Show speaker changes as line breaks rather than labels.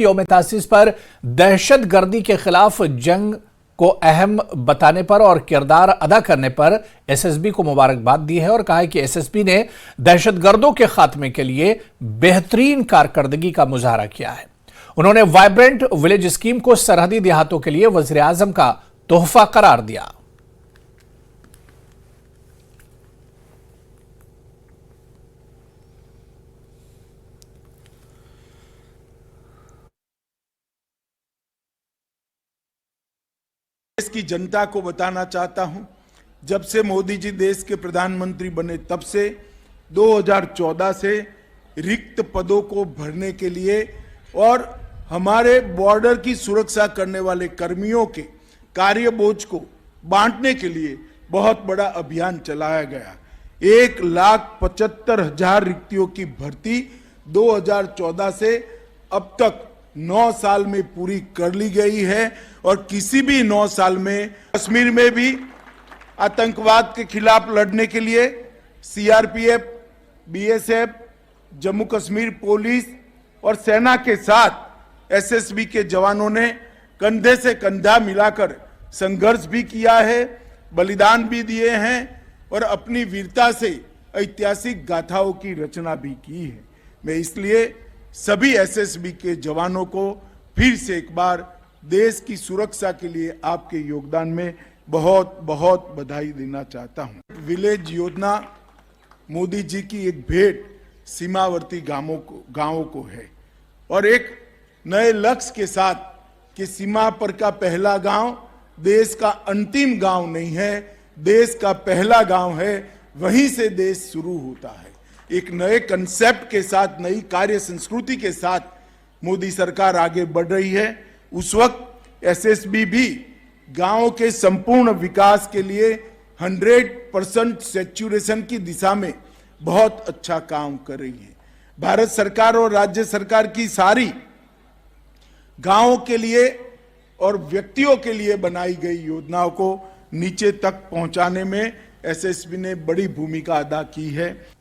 यौम तासीस पर दहशतगर्दी के खिलाफ जंग को अहम बताने पर और किरदार अदा करने पर एसएसबी को मुबारकबाद दी है और कहा है कि एसएसबी ने दहशतगर्दों के खात्मे के लिए बेहतरीन कारकर्दगी का मुजाहरा किया है। उन्होंने वाइब्रेंट विलेज स्कीम को सरहदी देहातों के लिए वज़ीर आज़म का तोहफा करार दिया।
देश की जनता को बताना चाहता हूं, जब से मोदी जी देश के प्रधानमंत्री बने तब से 2014 से रिक्त पदों को भरने के लिए और हमारे बॉर्डर की सुरक्षा करने वाले कर्मियों के कार्य बोझ को बांटने के लिए बहुत बड़ा अभियान चलाया गया। 1,75,000 रिक्तियों की भर्ती 2014 से अब तक 9 साल में पूरी कर ली गई है और किसी भी 9 साल में कश्मीर में भी आतंकवाद के खिलाफ लड़ने के लिए CRPF, BSF, Jammu Kashmir police और सेना के साथ एसएसबी के जवानों ने कंधे से कंधा मिलाकर संघर्ष भी किया है, बलिदान भी दिए हैं और अपनी वीरता से ऐतिहासिक गाथाओं की रचना भी की है। मैं इसलिए सभी एसएसबी के जवानों को फिर से एक बार देश की सुरक्षा के लिए आपके योगदान में बहुत बहुत बधाई देना चाहता हूं। विलेज योजना मोदी जी की एक भेंट सीमावर्ती गांवों को है और एक नए लक्ष्य के साथ कि सीमा पर का पहला गांव देश का अंतिम गांव नहीं है, देश का पहला गांव है, वहीं से देश शुरू होता है। एक नए कंसेप्ट के साथ, नई कार्य संस्कृति के साथ मोदी सरकार आगे बढ़ रही है। उस वक्त एसएसबी भी गांवों के संपूर्ण विकास के लिए 100% सैचुरेशन की दिशा में बहुत अच्छा काम कर रही है। भारत सरकार और राज्य सरकार की सारी गांवों के लिए और व्यक्तियों के लिए बनाई गई योजनाओं को नीचे तक पहुंचाने में एसएसबी ने बड़ी भूमिका अदा की है।